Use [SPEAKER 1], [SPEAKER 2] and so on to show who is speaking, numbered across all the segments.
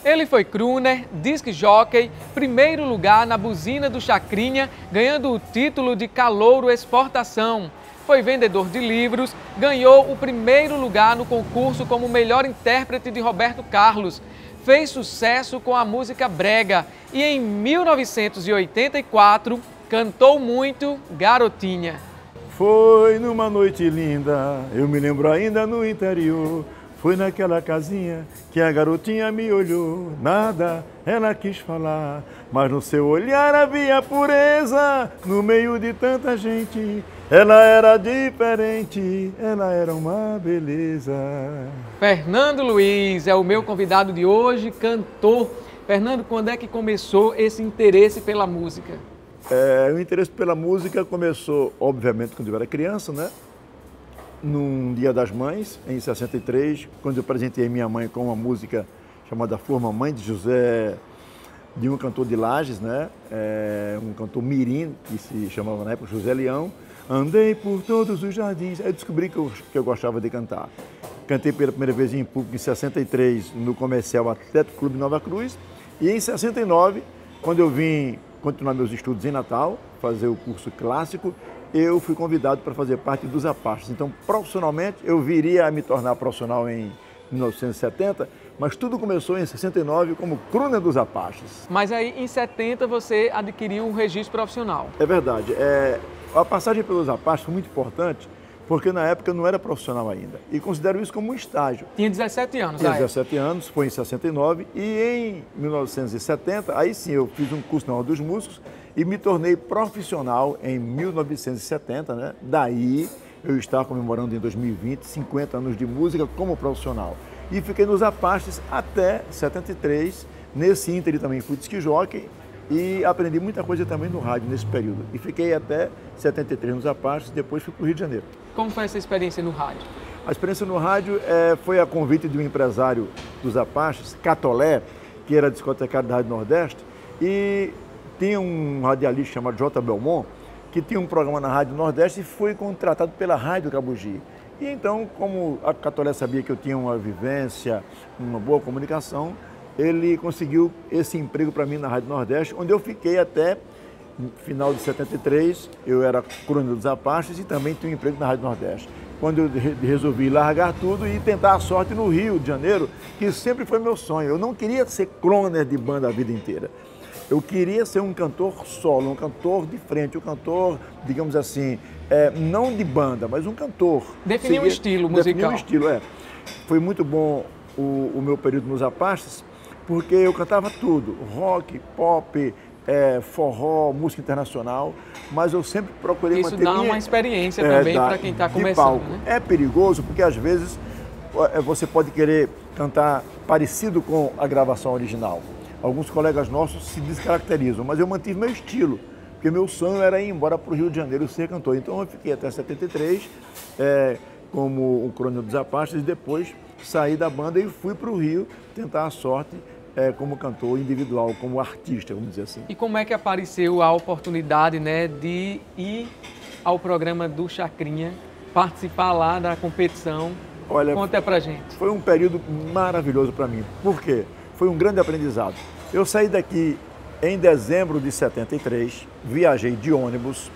[SPEAKER 1] Ele foi crooner, disc jockey, primeiro lugar na buzina do Chacrinha, ganhando o título de calouro exportação. Foi vendedor de livros, ganhou o primeiro lugar no concurso como melhor intérprete de Roberto Carlos. Fez sucesso com a música brega e em 1984 cantou muito Garotinha.
[SPEAKER 2] Foi numa noite linda, eu me lembro ainda no interior. Foi naquela casinha que a garotinha me olhou. Nada ela quis falar, mas no seu olhar havia pureza. No meio de tanta gente, ela era diferente, ela era uma beleza.
[SPEAKER 1] Fernando Luiz é o meu convidado de hoje, cantor. Fernando, quando é que começou esse interesse pela música?
[SPEAKER 2] O interesse pela música começou, obviamente, quando eu era criança, né? Num Dia das Mães, em 63, quando eu apresentei minha mãe com uma música chamada Flor Mamãe, de um cantor de Lages, né? Um cantor mirim, que se chamava na época José Leão. Andei por todos os jardins, aí eu descobri que eu gostava de cantar. Cantei pela primeira vez em público em 63, no comercial Atlético Clube Nova Cruz, e em 69, quando eu vim continuar meus estudos em Natal, fazer o curso clássico, eu fui convidado para fazer parte dos Apaches. Então, profissionalmente, eu viria a me tornar profissional em 1970, mas tudo começou em 69 como crooner dos Apaches.
[SPEAKER 1] Mas aí, em 70, você adquiriu um registro profissional.
[SPEAKER 2] É verdade. A passagem pelos Apaches foi muito importante, porque na época eu não era profissional ainda. E considero isso como um estágio.
[SPEAKER 1] Tinha 17 anos,
[SPEAKER 2] Tinha 17 anos, foi em 69, e em 1970, aí sim, eu fiz um curso na Ordem dos Músicos e me tornei profissional em 1970, né? Daí eu estava comemorando em 2020 50 anos de música como profissional. E fiquei nos Apaches até 73, nesse ínterim também fui disc jockey e aprendi muita coisa também no rádio nesse período. E fiquei até 73 nos Apaches, depois fui para o Rio de Janeiro.
[SPEAKER 1] Como foi essa experiência no rádio?
[SPEAKER 2] A experiência no rádio foi a convite de um empresário dos Apaches, Catolé, que era discotecário da Rádio Nordeste, e tinha um radialista chamado J. Belmont, que tinha um programa na Rádio Nordeste e foi contratado pela Rádio Cabugi. E então, como a Catolé sabia que eu tinha uma vivência, uma boa comunicação, ele conseguiu esse emprego para mim na Rádio Nordeste, onde eu fiquei até no final de 73, eu era crooner dos Apaches e também tinha um emprego na Rádio Nordeste. Quando eu resolvi largar tudo e tentar a sorte no Rio de Janeiro, que sempre foi meu sonho. Eu não queria ser crooner de banda a vida inteira. Eu queria ser um cantor solo, um cantor de frente, um cantor, digamos assim, não de banda, mas um cantor.
[SPEAKER 1] Definir um estilo musical.
[SPEAKER 2] Definir um estilo, Foi muito bom o meu período nos Apaches, porque eu cantava tudo, rock, pop, forró, música internacional, mas eu sempre procurei
[SPEAKER 1] manter... Isso dá uma experiência também para quem está começando, né?
[SPEAKER 2] É perigoso, porque às vezes você pode querer cantar parecido com a gravação original. Alguns colegas nossos se descaracterizam, mas eu mantive meu estilo, porque meu sonho era ir embora para o Rio de Janeiro ser cantor. Então eu fiquei até 73 como um crooner dos Apaches e depois saí da banda e fui para o Rio tentar a sorte como cantor individual, como artista, vamos dizer assim.
[SPEAKER 1] E como é que apareceu a oportunidade, né, de ir ao programa do Chacrinha, participar lá da competição?
[SPEAKER 2] Olha,
[SPEAKER 1] conta pra gente.
[SPEAKER 2] Foi um período maravilhoso para mim. Por quê? Foi um grande aprendizado. Eu saí daqui em dezembro de 73, viajei de ônibus,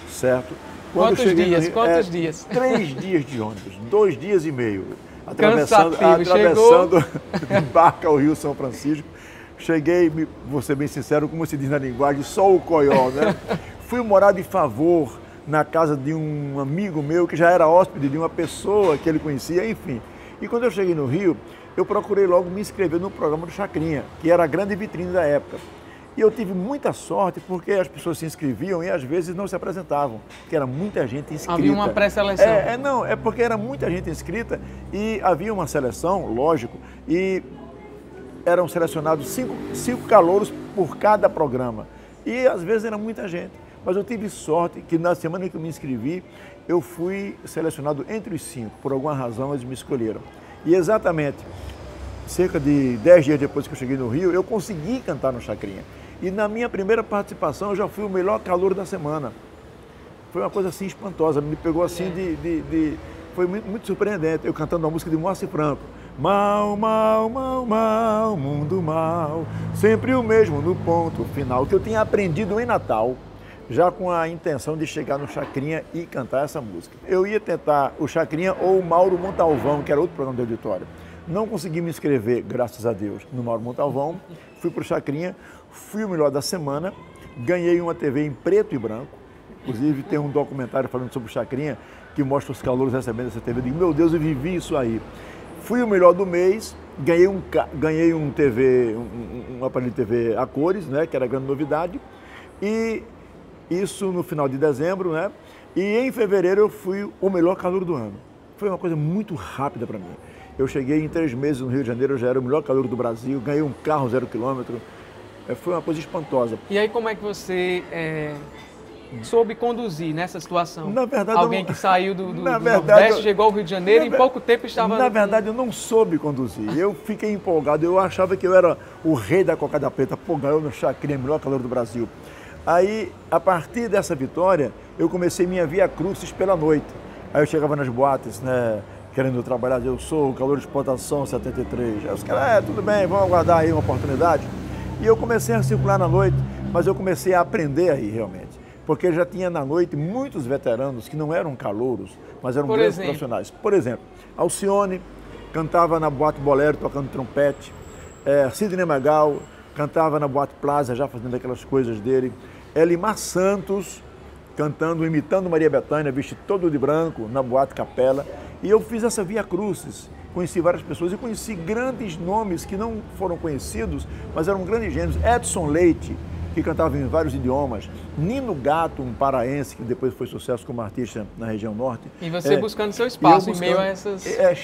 [SPEAKER 2] certo?
[SPEAKER 1] Quantos dias? Quantos dias?
[SPEAKER 2] 3 dias de ônibus, 2 dias e meio.
[SPEAKER 1] Atravessando
[SPEAKER 2] de barca ao Rio São Francisco. Cheguei, vou ser bem sincero, como se diz na linguagem, só o coió, né? Fui morar de favor na casa de um amigo meu que já era hóspede de uma pessoa que ele conhecia, enfim. E quando eu cheguei no Rio, eu procurei logo me inscrever no programa do Chacrinha, que era a grande vitrine da época. E eu tive muita sorte porque as pessoas se inscreviam e às vezes não se apresentavam, porque era muita gente inscrita.
[SPEAKER 1] Havia uma pré-seleção.
[SPEAKER 2] É porque era muita gente inscrita e havia uma seleção, lógico, e eram selecionados 5 calouros por cada programa. E às vezes era muita gente. Mas eu tive sorte que na semana que eu me inscrevi, eu fui selecionado entre os 5. Por alguma razão eles me escolheram. E exatamente, cerca de 10 dias depois que eu cheguei no Rio, eu consegui cantar no Chacrinha. E na minha primeira participação eu já fui o melhor calouro da semana. Foi uma coisa assim espantosa, me pegou assim foi muito surpreendente. Eu cantando uma música de Moacir Franco, Mal, mal, mal, mal, mundo mal, sempre o mesmo no ponto final, que eu tinha aprendido em Natal, já com a intenção de chegar no Chacrinha e cantar essa música. Eu ia tentar o Chacrinha ou o Mauro Montalvão, que era outro programa de auditório. Não consegui me inscrever, graças a Deus, no Mauro Montalvão. Fui para o Chacrinha, fui o melhor da semana, ganhei uma TV em preto e branco. Inclusive tem um documentário falando sobre o Chacrinha que mostra os calouros recebendo essa TV. Eu digo, meu Deus, eu vivi isso aí. Fui o melhor do mês, ganhei um aparelho de TV a cores, né, que era a grande novidade. E isso no final de dezembro, né? E em fevereiro eu fui o melhor calouro do ano. Foi uma coisa muito rápida para mim. Eu cheguei em 3 meses no Rio de Janeiro, eu já era o melhor calouro do Brasil, ganhei um carro 0 quilômetro. Foi uma coisa espantosa.
[SPEAKER 1] E aí como é que você soube conduzir nessa situação?
[SPEAKER 2] Na verdade,
[SPEAKER 1] alguém que saiu do Nordeste, chegou ao Rio de Janeiro e em pouco tempo estava...
[SPEAKER 2] Na verdade, eu não soube conduzir. Eu fiquei empolgado. Eu achava que eu era o rei da cocada preta. Pô, ganhou no Chacrinha, melhor calor do Brasil. Aí, a partir dessa vitória, eu comecei minha via crucis pela noite. Aí eu chegava nas boates, né, querendo trabalhar. Eu sou o calor de exportação 73. Aí os caras, tudo bem, vamos aguardar aí uma oportunidade. E eu comecei a circular na noite, mas eu comecei a aprender aí, realmente. Porque já tinha na noite muitos veteranos que não eram calouros, mas eram grandes profissionais. Por exemplo, Alcione cantava na Boate Bolero tocando trompete, Sidney Magal cantava na Boate Plaza já fazendo aquelas coisas dele, Elimar Santos cantando, imitando Maria Bethânia, vestido todo de branco na Boate Capela. E eu fiz essa via crucis, conheci várias pessoas e conheci grandes nomes que não foram conhecidos, mas eram grandes gênios. Edson Leite, que cantava em vários idiomas, Nino Gato, um paraense, que depois foi sucesso como artista na região norte.
[SPEAKER 1] E você buscando seu espaço em meio a essas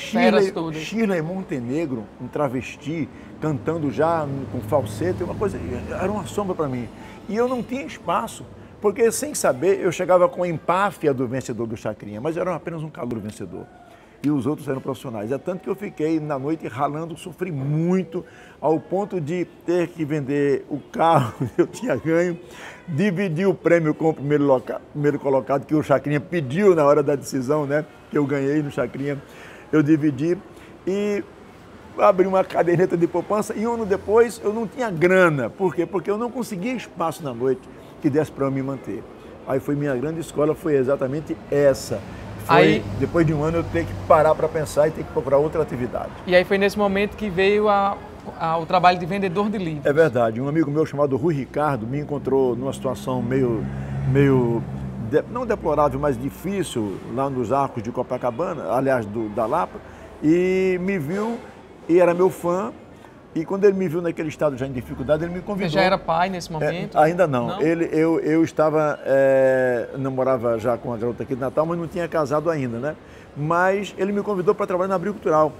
[SPEAKER 1] feras todas.
[SPEAKER 2] Shirley Montenegro, um travesti, cantando já com falsete, uma coisa, era uma sombra para mim. E eu não tinha espaço, porque sem saber, eu chegava com a empáfia do vencedor do Chacrinha, mas eu era apenas um calouro vencedor. E os outros eram profissionais. É tanto que eu fiquei na noite ralando, sofri muito, ao ponto de ter que vender o carro que eu tinha ganho, dividir o prêmio com o primeiro colocado, que o Chacrinha pediu na hora da decisão, né? Que eu ganhei no Chacrinha. Eu dividi e abri uma caderneta de poupança e um ano depois eu não tinha grana. Por quê? Porque eu não conseguia espaço na noite que desse para eu me manter. Aí foi minha grande escola, foi exatamente essa. Foi, depois de um ano eu tenho que parar para pensar e ter que procurar outra atividade.
[SPEAKER 1] E aí foi nesse momento que veio o trabalho de vendedor de livros.
[SPEAKER 2] É verdade. Um amigo meu chamado Rui Ricardo me encontrou numa situação meio não deplorável, mas difícil, lá nos Arcos de Copacabana, aliás, da Lapa, e me viu e era meu fã. E quando ele me viu naquele estado já em dificuldade, ele me convidou.
[SPEAKER 1] Você já era pai nesse momento?
[SPEAKER 2] Ainda não. Eu estava, namorava já com a garota aqui de Natal, mas não tinha casado ainda, né? Mas ele me convidou para trabalhar na Abril Cultural,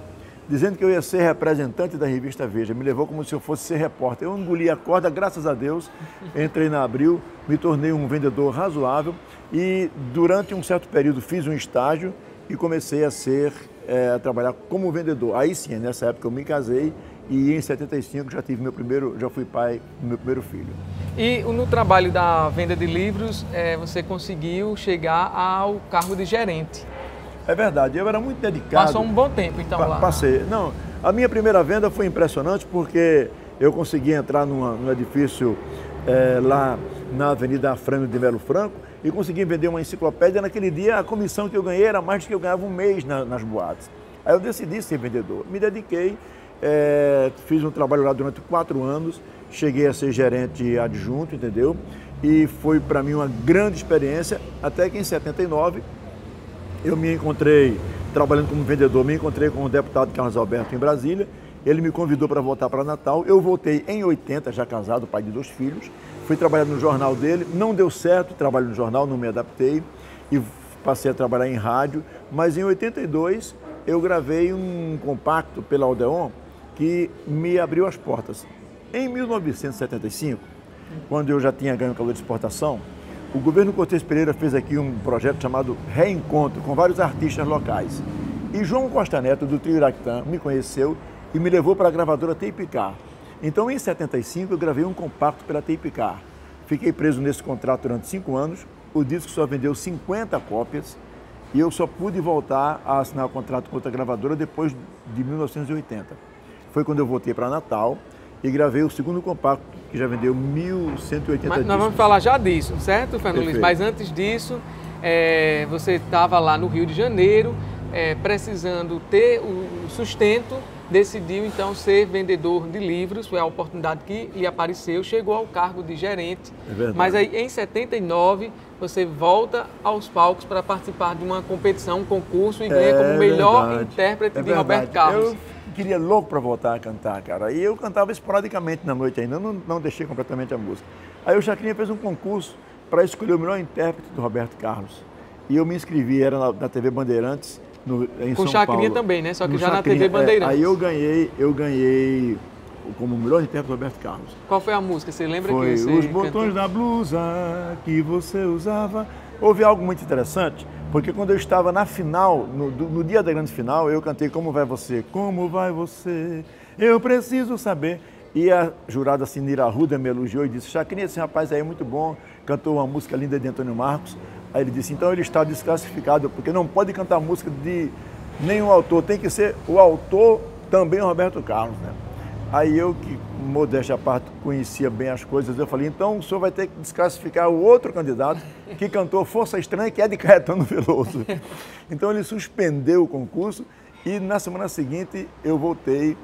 [SPEAKER 2] dizendo que eu ia ser representante da revista Veja. Me levou como se eu fosse ser repórter. Eu engoli a corda, graças a Deus, entrei na Abril, me tornei um vendedor razoável e durante um certo período fiz um estágio e comecei a trabalhar como vendedor. Aí sim, nessa época eu me casei. E em 75 já fui pai do meu primeiro filho.
[SPEAKER 1] E no trabalho da venda de livros, você conseguiu chegar ao cargo de gerente.
[SPEAKER 2] É verdade, eu era muito dedicado.
[SPEAKER 1] Passou um bom tempo então lá.
[SPEAKER 2] Passei. Não, a minha primeira venda foi impressionante porque eu consegui entrar num edifício lá na Avenida Afrânio de Melo Franco e consegui vender uma enciclopédia. Naquele dia a comissão que eu ganhei era mais do que eu ganhava um mês nas boates. Aí eu decidi ser vendedor, me dediquei. Fiz um trabalho lá durante 4 anos, cheguei a ser gerente adjunto, entendeu? E foi para mim uma grande experiência, até que em 79 eu me encontrei, trabalhando como vendedor, me encontrei com o deputado Carlos Alberto em Brasília, ele me convidou para voltar para Natal, eu voltei em 80, já casado, pai de 2 filhos, fui trabalhar no jornal dele, não deu certo, trabalho no jornal, não me adaptei e passei a trabalhar em rádio, mas em 82 eu gravei um compacto pela Odeon, que me abriu as portas. Em 1975, quando eu já tinha ganho o calor de exportação, o governo Cortes Pereira fez aqui um projeto chamado Reencontro, com vários artistas locais. E João Costa Neto, do Trio Iraquitã, me conheceu e me levou para a gravadora Tapecar. Então, em 75, eu gravei um compacto pela Tapecar. Fiquei preso nesse contrato durante 5 anos, o disco só vendeu 50 cópias E eu só pude voltar a assinar o contrato com outra gravadora depois de 1980. Foi quando eu voltei para Natal e gravei o segundo compacto, que já vendeu 1.180 discos.
[SPEAKER 1] Nós vamos falar já disso, certo, Fernando Luiz? Mas antes disso, você estava lá no Rio de Janeiro, precisando ter o sustento, decidiu então ser vendedor de livros, foi a oportunidade que lhe apareceu, chegou ao cargo de gerente.
[SPEAKER 2] É verdade.
[SPEAKER 1] Mas aí em 79 você volta aos palcos para participar de uma competição, um concurso e ganha como melhor intérprete de Roberto Carlos.
[SPEAKER 2] Eu queria louco para voltar a cantar, cara. E eu cantava esporadicamente na noite ainda, não deixei completamente a música. Aí o Chacrinha fez um concurso para escolher o melhor intérprete do Roberto Carlos. E eu me inscrevi, era na TV Bandeirantes, em São Paulo.
[SPEAKER 1] Com Chacrinha também, né? Só que
[SPEAKER 2] no
[SPEAKER 1] já
[SPEAKER 2] Chacrinha,
[SPEAKER 1] na TV Bandeirantes.
[SPEAKER 2] Aí eu ganhei como melhor intérprete do Roberto Carlos.
[SPEAKER 1] Qual foi a música? Você lembra
[SPEAKER 2] Foi
[SPEAKER 1] que você
[SPEAKER 2] Os Botões
[SPEAKER 1] cantou?
[SPEAKER 2] da Blusa que você usava. Houve algo muito interessante, porque quando eu estava na final, no dia da grande final, eu cantei Como Vai Você? Como vai você? Eu preciso saber. E a jurada Sinira Arruda me elogiou e disse: Chacrinha, esse rapaz aí é muito bom, cantou uma música linda de Antônio Marcos. Aí ele disse: então ele está desclassificado, porque não pode cantar música de nenhum autor, tem que ser o autor também o Roberto Carlos, né? Aí eu, que modéstia à parte, conhecia bem as coisas, eu falei: então o senhor vai ter que desclassificar o outro candidato que cantou Força Estranha, que é de Caetano Veloso. Então ele suspendeu o concurso e na semana seguinte eu voltei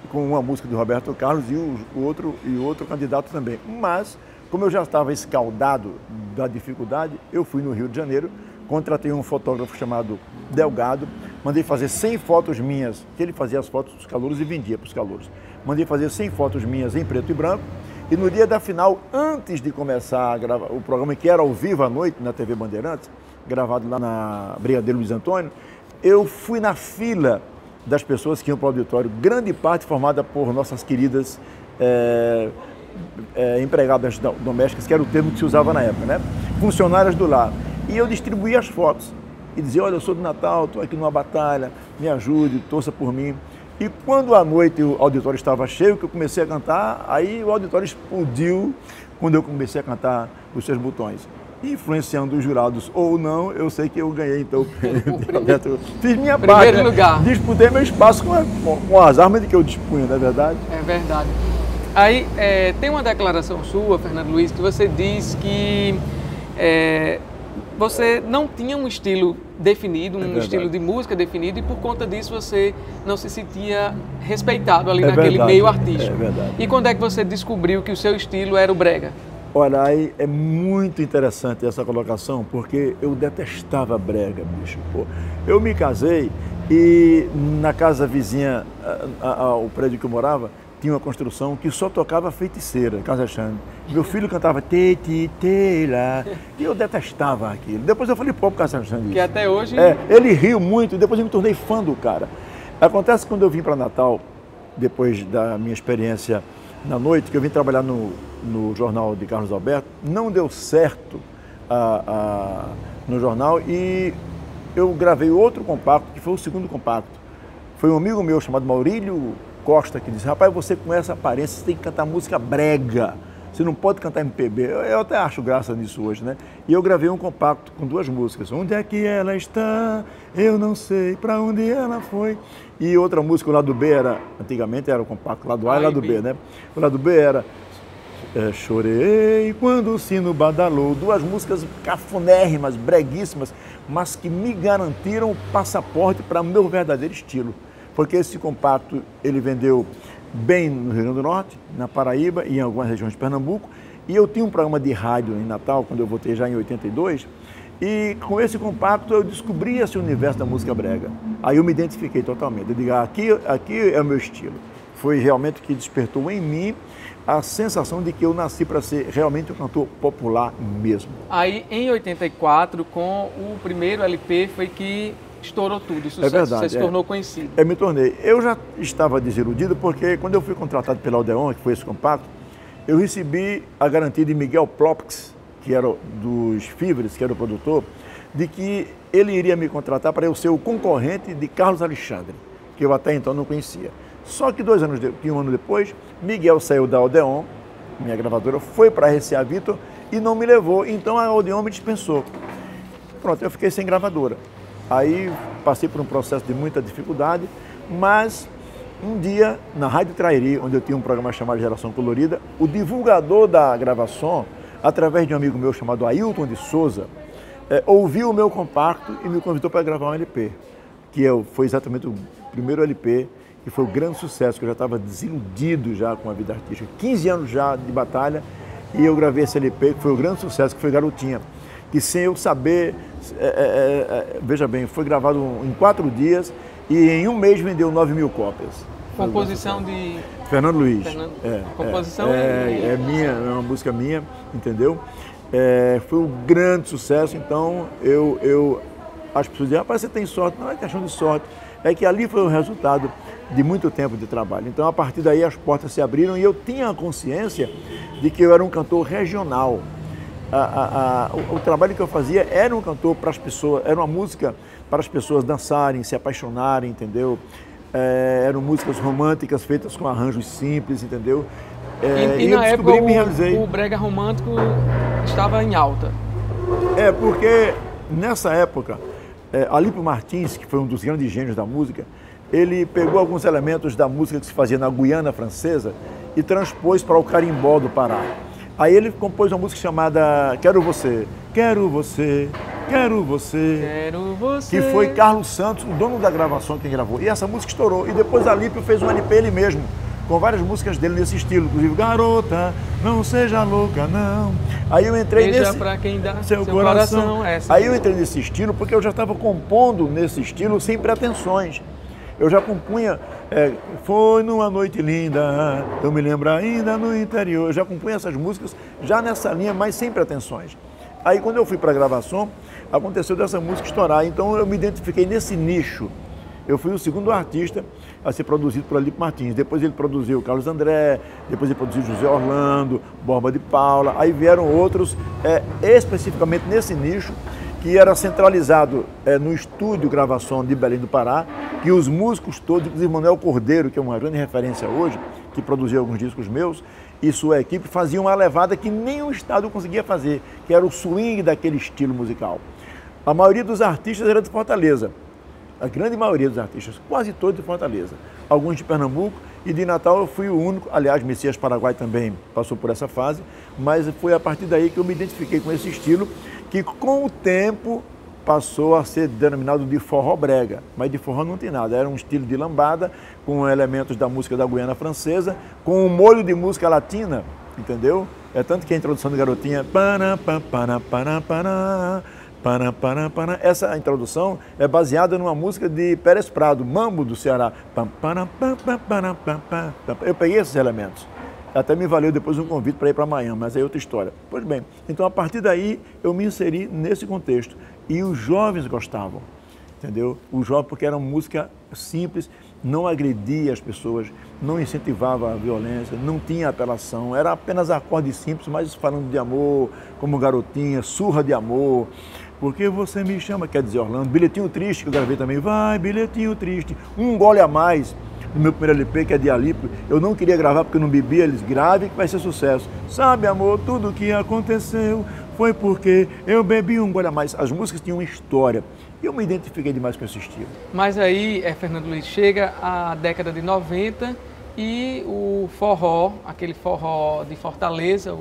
[SPEAKER 2] com uma música do Roberto Carlos e o outro candidato também. Mas, como eu já estava escaldado da dificuldade, eu fui no Rio de Janeiro, contratei um fotógrafo chamado Delgado, mandei fazer 100 fotos minhas, que ele fazia as fotos dos calouros e vendia para os calouros. Mandei fazer 100 fotos minhas em preto e branco, e no dia da final, antes de começar a gravar o programa, que era ao vivo à noite na TV Bandeirantes, gravado lá na Brigadeiro Luiz Antônio, eu fui na fila das pessoas que iam para o auditório, grande parte formada por nossas queridas empregadas domésticas, que era o termo que se usava na época, né? Funcionárias do lar. E eu distribuía as fotos e dizia: olha, eu sou do Natal, estou aqui numa batalha, me ajude, torça por mim. E quando à noite o auditório estava cheio, que eu comecei a cantar, aí o auditório explodiu quando eu comecei a cantar Os Seus Botões. Influenciando os jurados ou não, eu sei que eu ganhei então o prêmio. Fiz minha parte,
[SPEAKER 1] Primeiro lugar.
[SPEAKER 2] Disputei meu espaço com as armas de que eu dispunha, não é verdade?
[SPEAKER 1] É verdade. Aí tem uma declaração sua, Fernando Luiz, que você diz que você não tinha um estilo definido, estilo de música definido, e por conta disso você não se sentia respeitado ali naquele meio artístico.
[SPEAKER 2] É verdade.
[SPEAKER 1] E quando é que você descobriu que o seu estilo era o brega?
[SPEAKER 2] Olha, aí é muito interessante essa colocação, porque eu detestava brega, bicho. Pô. Eu me casei e na casa vizinha ao prédio que eu morava, tinha uma construção que só tocava feiticeira, Casa Xande. Meu filho cantava Tetiteira, e eu detestava aquilo. Depois eu falei pro Casa Xande.
[SPEAKER 1] Que até hoje...
[SPEAKER 2] ele riu muito, e depois eu me tornei fã do cara. Acontece que quando eu vim para Natal, depois da minha experiência na noite, que eu vim trabalhar no jornal de Carlos Alberto, não deu certo no jornal e eu gravei outro compacto, que foi o segundo compacto. Foi um amigo meu chamado Maurílio Costa que disse: rapaz, você com essa aparência, você tem que cantar música brega, você não pode cantar MPB. Eu até acho graça nisso hoje, né? E eu gravei um compacto com duas músicas. Onde é que ela está? Eu não sei para onde ela foi. E outra música, o lado B antigamente era o compacto, lado A e lado B, né? O lado B era Chorei quando o sino badalou. Duas músicas cafonérrimas, breguíssimas, mas que me garantiram o passaporte para o meu verdadeiro estilo. Porque esse compacto, ele vendeu bem no Rio Grande do Norte, na Paraíba e em algumas regiões de Pernambuco. E eu tinha um programa de rádio em Natal, quando eu voltei já em 82, e com esse compacto eu descobri esse universo da música brega. Aí eu me identifiquei totalmente. Eu digo: aqui é o meu estilo. Foi realmente que despertou em mim a sensação de que eu nasci para ser realmente um cantor popular mesmo.
[SPEAKER 1] Aí, em 84, com o primeiro LP, foi que estourou tudo, o sucesso.
[SPEAKER 2] É verdade,
[SPEAKER 1] você se tornou conhecido.
[SPEAKER 2] Me tornei. Eu já estava desiludido porque quando eu fui contratado pela Odeon, que foi esse compacto, eu recebi a garantia de Miguel Plopks, que era dos Fibres, que era o produtor, de que ele iria me contratar para eu ser o concorrente de Carlos Alexandre, que eu até então não conhecia. Só que um ano depois, Miguel saiu da Odeon, minha gravadora, foi para a RCA Victor e não me levou. Então a Odeon me dispensou. Pronto, eu fiquei sem gravadora. Aí passei por um processo de muita dificuldade, mas um dia, na Rádio Trairi, onde eu tinha um programa chamado Geração Colorida, o divulgador da gravação, através de um amigo meu chamado Ailton de Souza, ouviu o meu compacto e me convidou para gravar um LP, foi exatamente o primeiro LP, que foi o grande sucesso, que eu já estava desiludido já com a vida artística, 15 anos já de batalha, e eu gravei esse LP, que foi o grande sucesso, que foi Garotinha, que sem eu saber, veja bem, foi gravado em 4 dias e em um mês vendeu 9.000 cópias.
[SPEAKER 1] Composição de...
[SPEAKER 2] Fernando Luiz.
[SPEAKER 1] Composição
[SPEAKER 2] é minha, é uma música minha, entendeu? Foi um grande sucesso, então as pessoas dizem, rapaz, você tem sorte. Não é questão de sorte, é que ali foi o resultado de muito tempo de trabalho. Então, a partir daí, as portas se abriram e eu tinha a consciência de que eu era um cantor regional. O trabalho que eu fazia era um cantor para as pessoas, era uma música para as pessoas dançarem, se apaixonarem, entendeu? Eram músicas românticas feitas com arranjos simples, entendeu?
[SPEAKER 1] E na época o brega romântico estava em alta.
[SPEAKER 2] Porque nessa época, Alípio Martins, que foi um dos grandes gênios da música, ele pegou alguns elementos da música que se fazia na Guiana Francesa e transpôs para o carimbó do Pará. Aí ele compôs uma música chamada Quero Você, Quero Você, Quero Você,
[SPEAKER 1] Quero Você,
[SPEAKER 2] que foi Carlos Santos, o dono da gravação, quem gravou. E essa música estourou. E depois Alípio fez um LP ele mesmo, com várias músicas dele nesse estilo, inclusive Garota, não seja louca, não. Aí eu entrei
[SPEAKER 1] Beija
[SPEAKER 2] nesse...
[SPEAKER 1] pra quem dá
[SPEAKER 2] seu coração.
[SPEAKER 1] Essa
[SPEAKER 2] Aí eu entrei nesse estilo porque eu já estava compondo nesse estilo sem pretensões. Eu já compunha, foi numa noite linda, eu me lembro ainda no interior. Eu já compunha essas músicas já nessa linha, mas sem pretensões. Aí quando eu fui para a gravação, aconteceu dessa música estourar. Então eu me identifiquei nesse nicho. Eu fui o segundo artista a ser produzido por Alípio Martins. Depois ele produziu Carlos André, depois ele produziu José Orlando, Borba de Paula. Aí vieram outros, especificamente nesse nicho, que era centralizado no estúdio gravação de Belém do Pará, que os músicos todos, inclusive Manuel Cordeiro, que é uma grande referência hoje, que produziu alguns discos meus, e sua equipe faziam uma levada que nenhum estado conseguia fazer, que era o swing daquele estilo musical. A maioria dos artistas era de Fortaleza, a grande maioria dos artistas, quase todos de Fortaleza, alguns de Pernambuco, e de Natal eu fui o único, aliás, Messias Paraguai também passou por essa fase, mas foi a partir daí que eu me identifiquei com esse estilo, que com o tempo passou a ser denominado de forró brega, mas de forró não tem nada, era um estilo de lambada, com elementos da música da Guiana Francesa, com um molho de música latina, entendeu? É tanto que a introdução do Garotinha, essa introdução é baseada numa música de Pérez Prado, Mambo do Ceará. Eu peguei esses elementos. Até me valeu depois um convite para ir para Miami, mas é outra história. Pois bem, então a partir daí eu me inseri nesse contexto. E os jovens gostavam, entendeu? Os jovens, porque era uma música simples, não agredia as pessoas, não incentivava a violência, não tinha apelação, era apenas acordes simples, mas falando de amor, como Garotinha, Surra de Amor. Porque você me chama, quer dizer, Orlando, Bilhetinho Triste, que eu gravei também, vai, Bilhetinho Triste, um gole a mais. No meu primeiro LP, que é de Alípio, eu não queria gravar porque eu não bebia, eles gravem que vai ser sucesso. Sabe, amor, tudo que aconteceu foi porque eu bebi um gole a mais. As músicas tinham uma história e eu me identifiquei demais com esse estilo.
[SPEAKER 1] Mas aí, Fernando Luiz, chega a década de 90 e o forró, aquele forró de Fortaleza,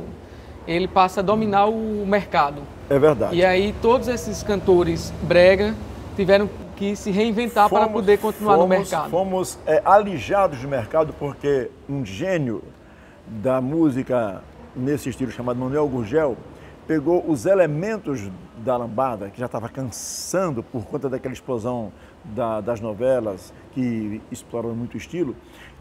[SPEAKER 1] ele passa a dominar o mercado.
[SPEAKER 2] É verdade.
[SPEAKER 1] E aí todos esses cantores brega tiveram que se reinventar para poder continuar no mercado.
[SPEAKER 2] Fomos alijados do mercado porque um gênio da música nesse estilo chamado Manuel Gurgel pegou os elementos da lambada, que já estava cansando por conta daquela explosão das novelas que exploraram muito o estilo.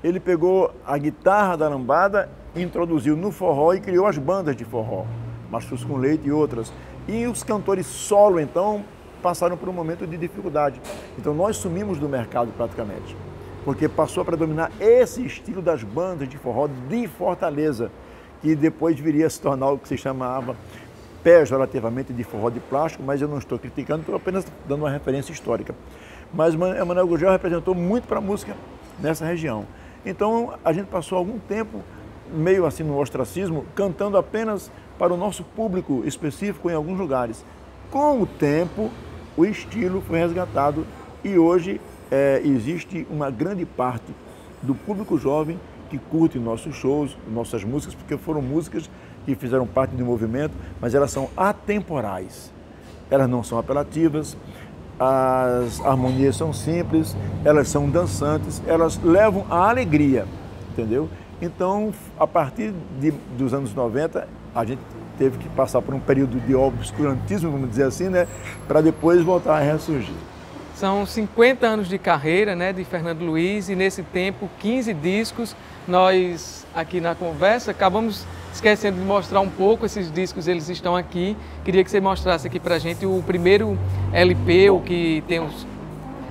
[SPEAKER 2] Ele pegou a guitarra da lambada, introduziu no forró e criou as bandas de forró, Machos com Leite e outras. E os cantores solo, então, passaram por um momento de dificuldade. Então nós sumimos do mercado praticamente, porque passou a predominar esse estilo das bandas de forró de Fortaleza, que depois viria a se tornar o que se chamava pejorativamente de forró de plástico, mas eu não estou criticando, estou apenas dando uma referência histórica. Mas Manuel Gurgel representou muito para a música nessa região. Então a gente passou algum tempo meio assim no ostracismo, cantando apenas para o nosso público específico em alguns lugares. Com o tempo, o estilo foi resgatado e hoje existe uma grande parte do público jovem que curte nossos shows, nossas músicas, porque foram músicas que fizeram parte do movimento, mas elas são atemporais. Elas não são apelativas, as harmonias são simples, elas são dançantes, elas levam a alegria, entendeu? Então, a partir dos anos 90, a gente teve que passar por um período de obscurantismo, vamos dizer assim, né, para depois voltar a ressurgir.
[SPEAKER 1] São 50 anos de carreira, né, de Fernando Luiz, e nesse tempo, 15 discos. Nós, aqui na conversa, acabamos esquecendo de mostrar um pouco esses discos, eles estão aqui. Queria que você mostrasse aqui pra gente o primeiro LP, o que tem os...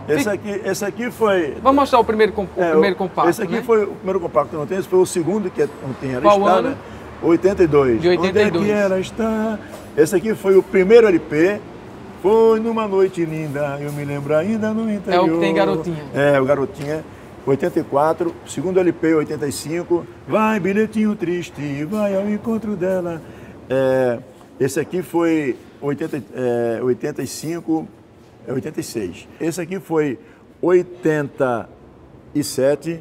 [SPEAKER 2] Esse aqui foi...
[SPEAKER 1] Vamos mostrar o primeiro compacto,
[SPEAKER 2] esse aqui,
[SPEAKER 1] né?
[SPEAKER 2] foi o primeiro compacto que não tem, esse foi o segundo que não tem ela.
[SPEAKER 1] Qual
[SPEAKER 2] está,
[SPEAKER 1] ano?
[SPEAKER 2] né? 82.
[SPEAKER 1] De 82.
[SPEAKER 2] Onde é que ela está? Esse aqui foi o primeiro LP. Foi numa noite linda, eu me lembro ainda no interior.
[SPEAKER 1] É o que tem Garotinha.
[SPEAKER 2] É, o Garotinha. 84, segundo LP, 85. Vai, bilhetinho triste, vai ao encontro dela. Esse aqui foi 85, 86. Esse aqui foi 87.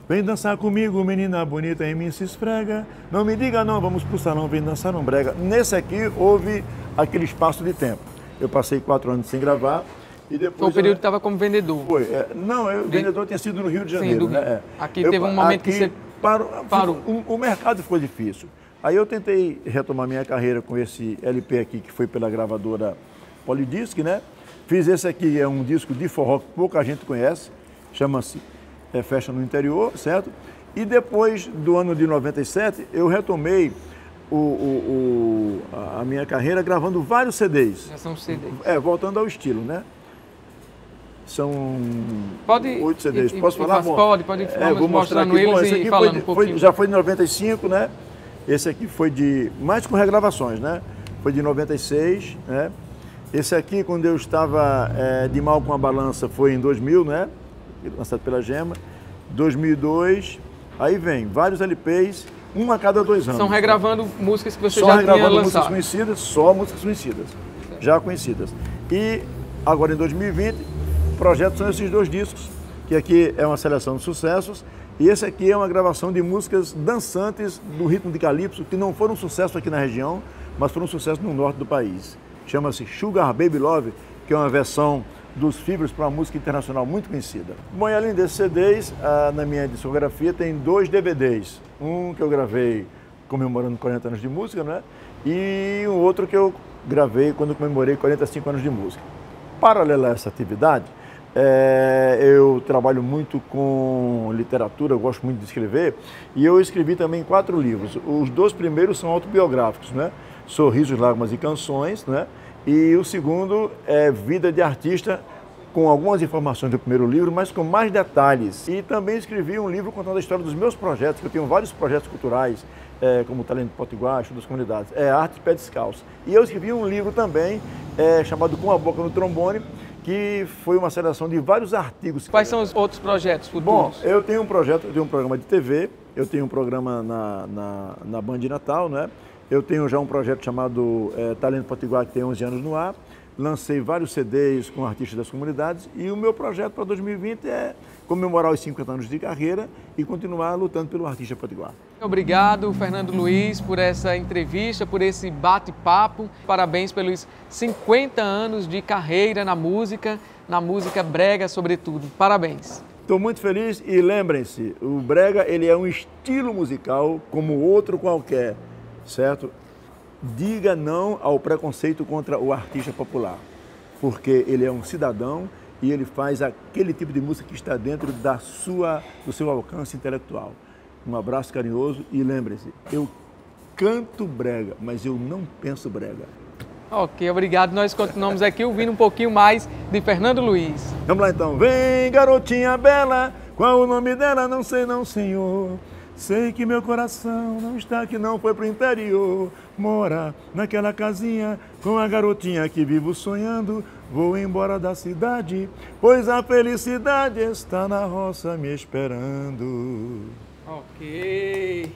[SPEAKER 2] Vem dançar comigo, menina bonita, em mim se esfrega. Não me diga não, vamos pro salão, vem dançar um brega. Nesse aqui houve aquele espaço de tempo. Eu passei 4 anos sem gravar. E depois
[SPEAKER 1] foi o período que estava como vendedor.
[SPEAKER 2] Foi. O vendedor tinha sido no Rio de Janeiro.
[SPEAKER 1] Sim, do Rio.
[SPEAKER 2] Né?
[SPEAKER 1] Aqui teve um momento que você parou.
[SPEAKER 2] O mercado ficou difícil. Aí eu tentei retomar minha carreira com esse LP aqui, que foi pela gravadora Polydisc, né? Fiz esse aqui, é um disco de forró que pouca gente conhece, chama-se Festa no Interior, certo? E depois do ano de 97, eu retomei a minha carreira gravando vários CDs.
[SPEAKER 1] Já são CDs.
[SPEAKER 2] Voltando ao estilo, né? São 8 CDs. Posso falar?
[SPEAKER 1] Pode
[SPEAKER 2] vou mostrar aqui.
[SPEAKER 1] Eles e falando um pouquinho.
[SPEAKER 2] Já foi de 95, né? Esse aqui foi mais com regravações, né? Foi de 96, né? Esse aqui, quando eu estava de mal com a balança, foi em 2000, né? Lançado pela Gema. 2002, aí vem vários LPs, um a cada 2 anos.
[SPEAKER 1] Estão regravando músicas que você
[SPEAKER 2] já tinha lançado. Só regravando músicas conhecidas, só músicas conhecidas, já conhecidas. E agora em 2020, o projeto são esses 2 discos, que aqui é uma seleção de sucessos, e esse aqui é uma gravação de músicas dançantes do ritmo de calypso, que não foram sucesso aqui na região, mas foram sucesso no norte do país. Chama-se Sugar Baby Love, que é uma versão dos Fibras para uma música internacional muito conhecida. Bom, e além desses CDs, na minha discografia tem 2 DVDs. Um que eu gravei comemorando 40 anos de música, né? E um outro que eu gravei quando comemorei 45 anos de música. Paralelo a essa atividade, eu trabalho muito com literatura, eu gosto muito de escrever, e eu escrevi também 4 livros. Os 2 primeiros são autobiográficos, né? Sorrisos, Lágrimas e Canções, né? E o segundo é Vida de Artista, com algumas informações do primeiro livro, mas com mais detalhes. E também escrevi um livro contando a história dos meus projetos, que eu tenho vários projetos culturais, como o Talento Potiguar, Estudo das Comunidades, Arte Pé Descalço. E eu escrevi um livro também, chamado Com a Boca no Trombone, que foi uma seleção de vários artigos.
[SPEAKER 1] Quais são os outros projetos futuros?
[SPEAKER 2] Bom, eu tenho um projeto, eu tenho um programa de TV, eu tenho um programa na Band Natal, né? Eu tenho já um projeto chamado Talento Potiguar, que tem 11 anos no ar. Lancei vários CDs com artistas das comunidades e o meu projeto para 2020 é comemorar os 50 anos de carreira e continuar lutando pelo artista potiguar.
[SPEAKER 1] Obrigado, Fernando Luiz, por essa entrevista, por esse bate-papo. Parabéns pelos 50 anos de carreira na música brega, sobretudo. Parabéns.
[SPEAKER 2] Estou muito feliz e lembrem-se, o brega ele é um estilo musical como outro qualquer, certo? Diga não ao preconceito contra o artista popular, porque ele é um cidadão e ele faz aquele tipo de música que está dentro do seu alcance intelectual. Um abraço carinhoso e lembre-se, eu canto brega, mas eu não penso brega.
[SPEAKER 1] Ok, obrigado. Nós continuamos aqui ouvindo um pouquinho mais de Fernando Luiz.
[SPEAKER 2] Vamos lá então. Vem, garotinha bela, qual o nome dela? Não sei não, senhor. Sei que meu coração não está aqui, não foi pro interior. Mora naquela casinha com a garotinha que vivo sonhando. Vou embora da cidade, pois a felicidade está na roça me esperando.
[SPEAKER 1] Ok.